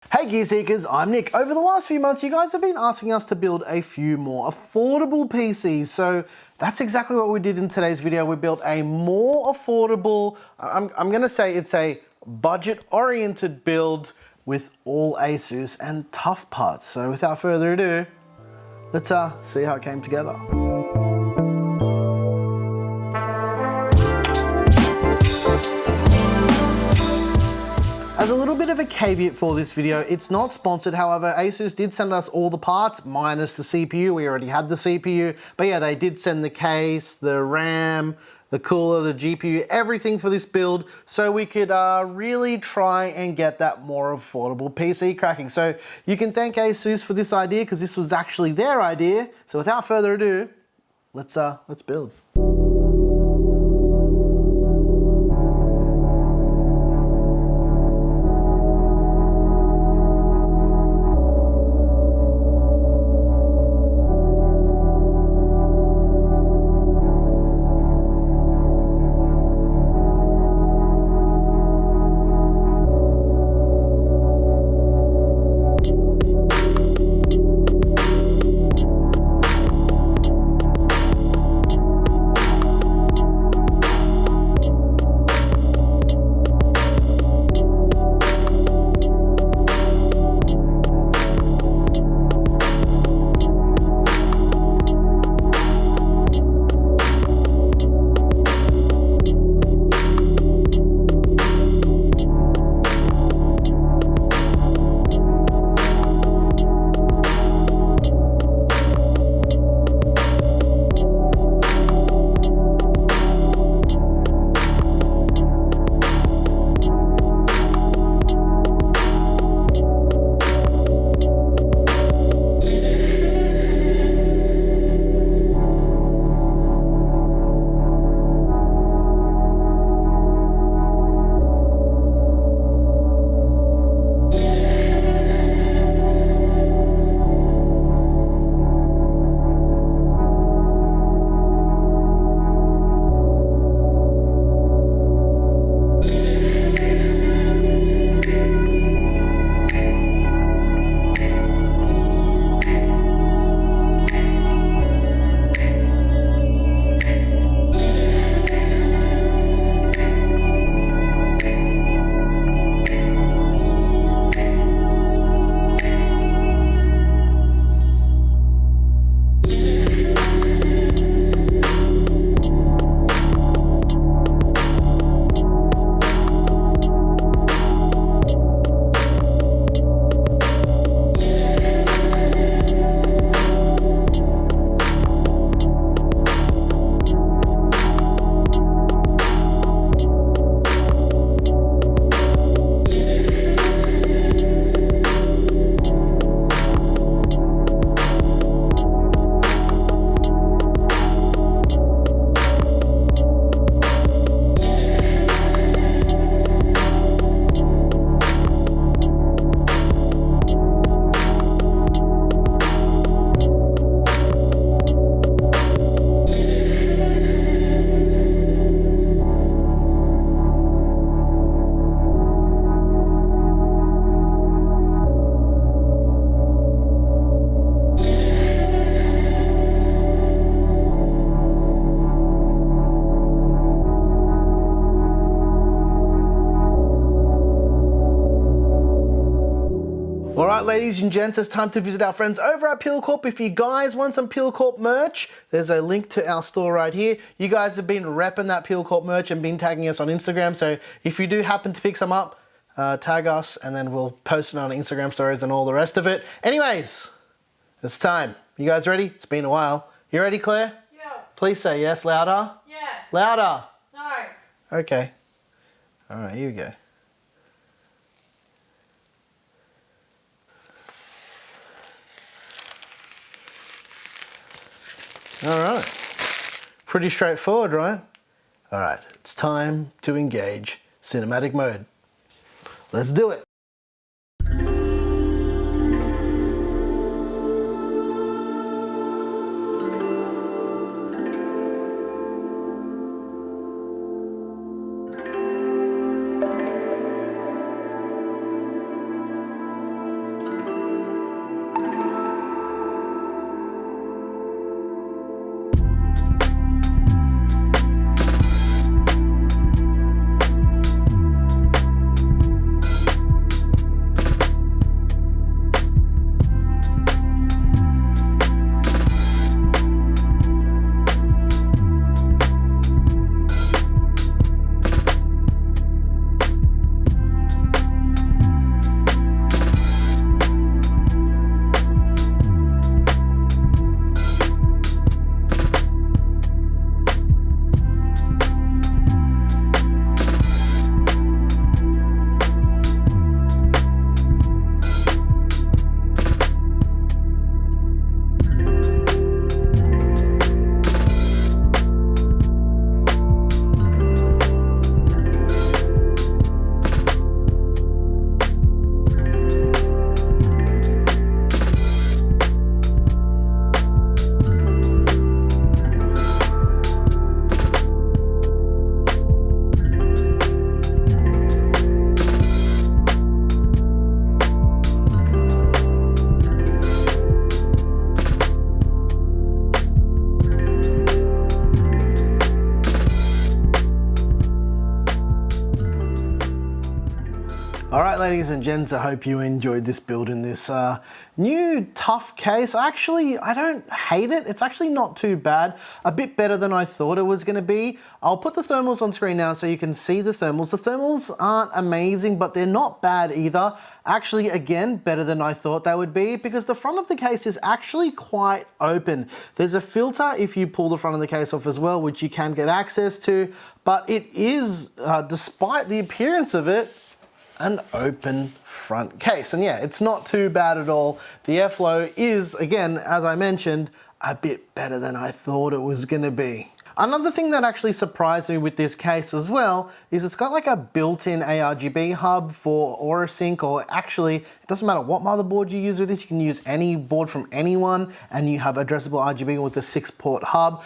Hey Gear Seekers, I'm Nick. Over the last few months, you guys have been asking us to build a few more affordable PCs, so that's exactly what we did in today's video. We built a more affordable, I'm gonna say it's a budget-oriented build with all ASUS and TUF parts. So without further ado, let's see how it came together. As a little bit of a caveat for this video, it's not sponsored. However, ASUS did send us all the parts minus the CPU. We already had the CPU, but yeah, they did send the case, the RAM, the cooler, the GPU, everything for this build, so we could really try and get that more affordable PC cracking. So you can thank ASUS for this idea, because this was actually their idea. So without further ado, let's build. Alright ladies and gents, it's time to visit our friends over at Corp. If you guys want some Corp merch, there's a link to our store right here. You guys have been repping that Corp merch and been tagging us on Instagram, so if you do happen to pick some up, tag us and then we'll post it on Instagram stories and all the rest of it. Anyways, it's time. You guys ready? It's been a while. You ready, Claire? Yeah. Please say yes. Louder? Yes. Louder? No. Okay. Alright, here we go. Alright, pretty straightforward, right? Alright, it's time to engage cinematic mode. Let's do it! ladies and gents, I hope you enjoyed this build in this new TUF case. Actually, I don't hate it. It's actually not too bad. A bit better than I thought it was gonna be. I'll put the thermals on screen now so you can see the thermals. The thermals aren't amazing, but they're not bad either. Actually, again, better than I thought they would be because the front of the case is actually quite open. There's a filter if you pull the front of the case off as well, which you can get access to, but it is, despite the appearance of it, an open front case. And yeah, it's not too bad at all. The airflow is, again, as I mentioned, a bit better than I thought it was gonna be. Another thing that actually surprised me with this case as well is it's got like a built-in ARGB hub for Aura Sync, or actually, it doesn't matter what motherboard you use with this, you can use any board from anyone and you have addressable RGB with a 6-port hub.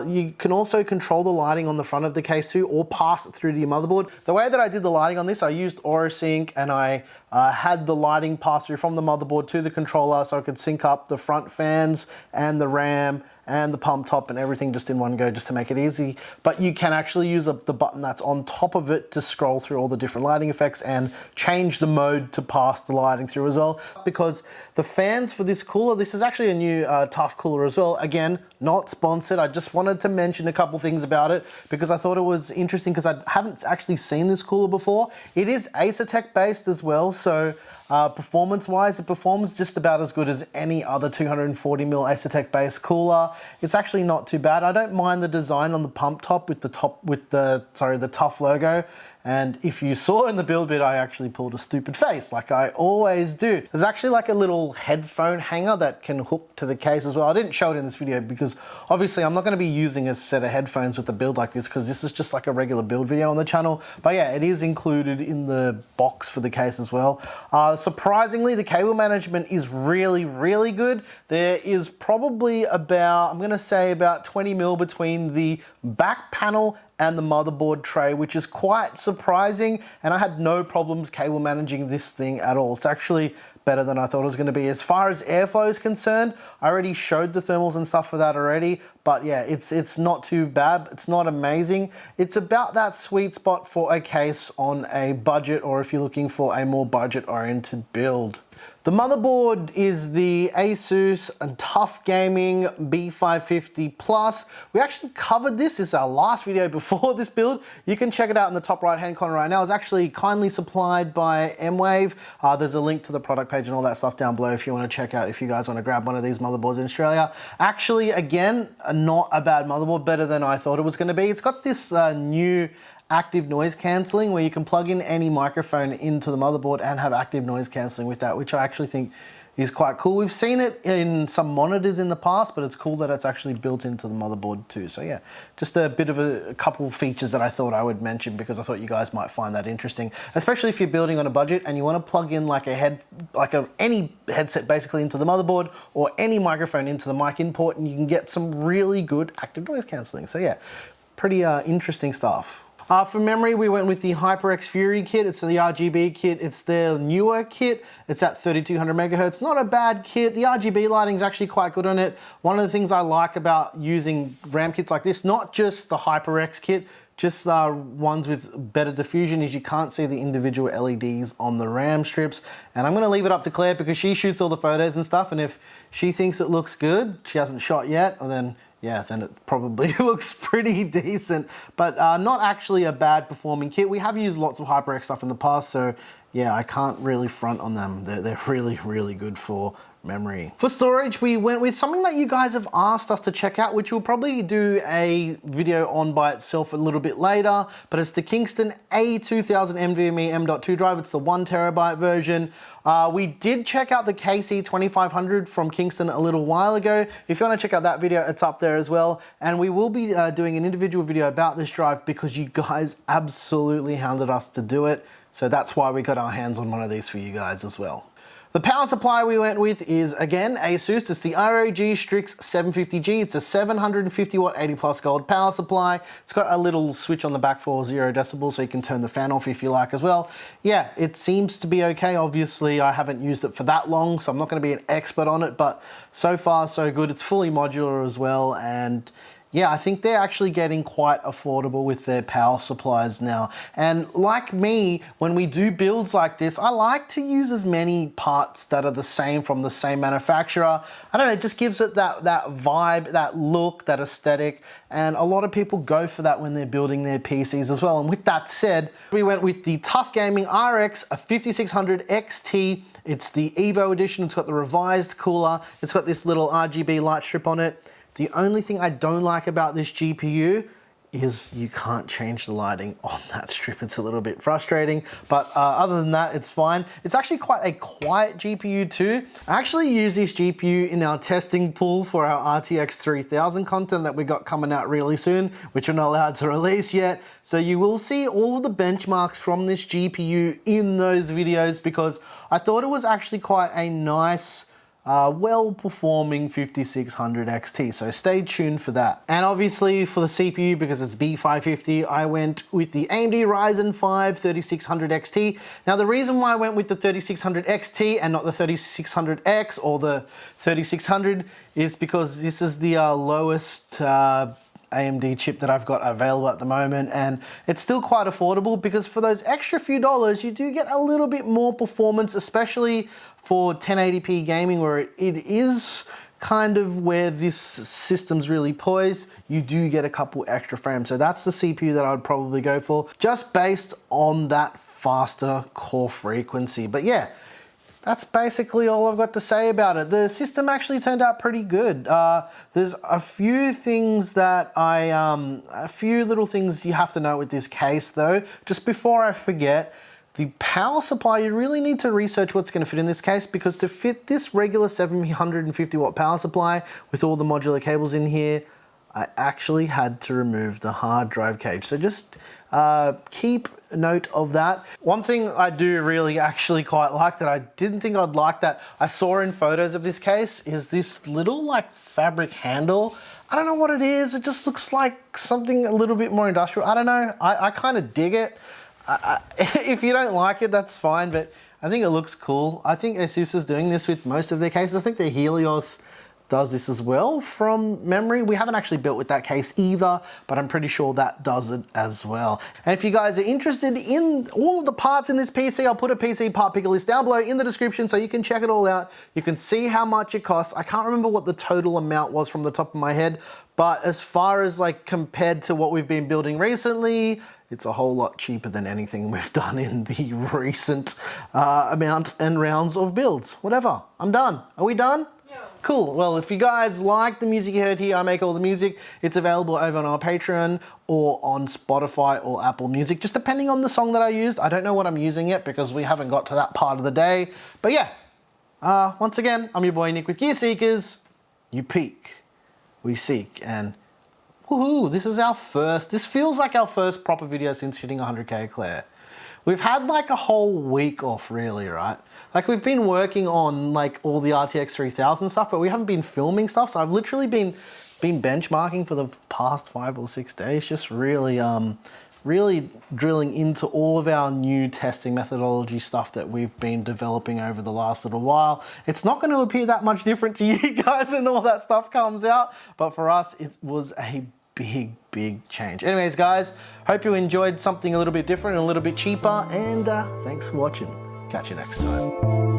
You can also control the lighting on the front of the case too, or pass it through to your motherboard. The way that I did the lighting on this, I used Aura Sync and I had the lighting pass through from the motherboard to the controller so I could sync up the front fans and the RAM and the pump top and everything just in one go just to make it easy. But you can actually use the button that's on top of it to scroll through all the different lighting effects and change the mode to pass the lighting through as well. Because the fans for this cooler, this is actually a new TUF cooler as well. Again, not sponsored. I just wanted to mention a couple things about it because I thought it was interesting because I haven't actually seen this cooler before. It is Asetek based as well, so performance-wise, it performs just about as good as any other 240mm Asetek-based cooler. It's actually not too bad. I don't mind the design on the pump top with the TUF logo. And if you saw in the build bit, I actually pulled a stupid face, like I always do. There's actually like a little headphone hanger that can hook to the case as well. I didn't show it in this video because obviously I'm not gonna be using a set of headphones with a build like this because this is just like a regular build video on the channel. But yeah, it is included in the box for the case as well. Surprisingly, the cable management is really, really good. There is probably about, I'm gonna say about 20mm between the back panel and the motherboard tray, which is quite surprising. And I had no problems cable managing this thing at all. It's actually better than I thought it was gonna be. As far as airflow is concerned, I already showed the thermals and stuff for that already, but yeah, it's not too bad. It's not amazing. It's about that sweet spot for a case on a budget, or if you're looking for a more budget-oriented build. The motherboard is the ASUS TUF Gaming B550 Plus. We actually covered this. This is our last video before this build. You can check it out in the top right-hand corner right now. It's actually kindly supplied by M-Wave. There's a link to the product page and all that stuff down below if you want to check out, if you guys want to grab one of these motherboards in Australia. Actually, again, not a bad motherboard, better than I thought it was going to be. It's got this new active noise cancelling where you can plug in any microphone into the motherboard and have active noise cancelling with that, which I actually think is quite cool. We've seen it in some monitors in the past, but it's cool that it's actually built into the motherboard too. So yeah, just a bit of a couple features that I thought I would mention because I thought you guys might find that interesting, especially if you're building on a budget and you want to plug in like any headset basically into the motherboard or any microphone into the mic input, and you can get some really good active noise cancelling. So yeah, pretty interesting stuff. For memory, we went with the HyperX Fury kit. It's the RGB kit. It's their newer kit. It's at 3200 megahertz. Not a bad kit. The RGB lighting is actually quite good on it. One of the things I like about using RAM kits like this, not just the HyperX kit, just ones with better diffusion, is you can't see the individual LEDs on the RAM strips. And I'm gonna leave it up to Claire because she shoots all the photos and stuff, and if she thinks it looks good, she hasn't shot yet, and then yeah, then it probably looks pretty decent, but not actually a bad performing kit. We have used lots of HyperX stuff in the past, so yeah, I can't really front on them. They're really, really good for memory. For storage, we went with something that you guys have asked us to check out, which we'll probably do a video on by itself a little bit later, but it's the Kingston A2000 NVMe M.2 drive. It's the 1 terabyte version. We did check out the KC2500 from Kingston a little while ago. If you want to check out that video, it's up there as well. And we will be doing an individual video about this drive because you guys absolutely hounded us to do it. So that's why we got our hands on one of these for you guys as well. The power supply we went with is, again, ASUS. It's the ROG Strix 750G. It's a 750 watt 80 plus gold power supply. It's got a little switch on the back for 0 decibels, so you can turn the fan off if you like as well. Yeah, it seems to be okay. Obviously, I haven't used it for that long, so I'm not going to be an expert on it, but so far so good. It's fully modular as well, and yeah, I think they're actually getting quite affordable with their power supplies now. And like me, when we do builds like this, I like to use as many parts that are the same from the same manufacturer. I don't know, it just gives it that vibe, that look, that aesthetic. And a lot of people go for that when they're building their PCs as well. And with that said, we went with the TUF Gaming RX, a 5600 XT. It's the Evo edition. It's got the revised cooler. It's got this little RGB light strip on it. The only thing I don't like about this GPU is you can't change the lighting on that strip. It's a little bit frustrating, but other than that, it's fine. It's actually quite a quiet GPU too. I actually use this GPU in our testing pool for our RTX 3000 content that we got coming out really soon, which we're not allowed to release yet. So you will see all of the benchmarks from this GPU in those videos because I thought it was actually quite a nice well-performing 5600 XT, so stay tuned for that. And obviously for the CPU, because it's B550, I went with the AMD Ryzen 5 3600 XT. Now the reason why I went with the 3600 XT and not the 3600X or the 3600 is because this is the lowest AMD chip that I've got available at the moment, and it's still quite affordable because for those extra few dollars you do get a little bit more performance, especially for 1080p gaming where it is kind of where this system's really poised. You do get a couple extra frames, so that's the CPU that I would probably go for just based on that faster core frequency. But yeah, that's basically all I've got to say about it. The system actually turned out pretty good. There's a few things that a few little things you have to know with this case though. Just before I forget, the power supply, you really need to research what's going to fit in this case, because to fit this regular 750 watt power supply with all the modular cables in here, I actually had to remove the hard drive cage. So just keep note of that. One thing I do really actually quite like that I didn't think I'd like that I saw in photos of this case is this little like fabric handle. I don't know what it is. It just looks like something a little bit more industrial. I don't know. I kind of dig it. If you don't like it, that's fine, but I think it looks cool. I think ASUS is doing this with most of their cases. I think the Helios does this as well from memory. We haven't actually built with that case either, but I'm pretty sure that does it as well. And if you guys are interested in all of the parts in this PC, I'll put a PC part picker list down below in the description so you can check it all out. You can see how much it costs. I can't remember what the total amount was from the top of my head, but as far as like compared to what we've been building recently, it's a whole lot cheaper than anything we've done in the recent amount and rounds of builds. Whatever, I'm done. Are we done? Yeah. Cool, well, if you guys like the music you heard here, I make all the music. It's available over on our Patreon or on Spotify or Apple Music, just depending on the song that I used. I don't know what I'm using yet because we haven't got to that part of the day. But yeah, once again, I'm your boy Nick with Gear Seekers. You peek, we seek, and woohoo, this feels like our first proper video since hitting 100K Claire. We've had like a whole week off really, right? Like we've been working on like all the RTX 3000 stuff, but we haven't been filming stuff. So I've literally been benchmarking for the past 5 or 6 days, just really, really drilling into all of our new testing methodology stuff that we've been developing over the last little while. It's not going to appear that much different to you guys when all that stuff comes out, but for us, it was a big change. Anyways, guys, hope you enjoyed something a little bit different and a little bit cheaper, and thanks for watching. Catch you next time.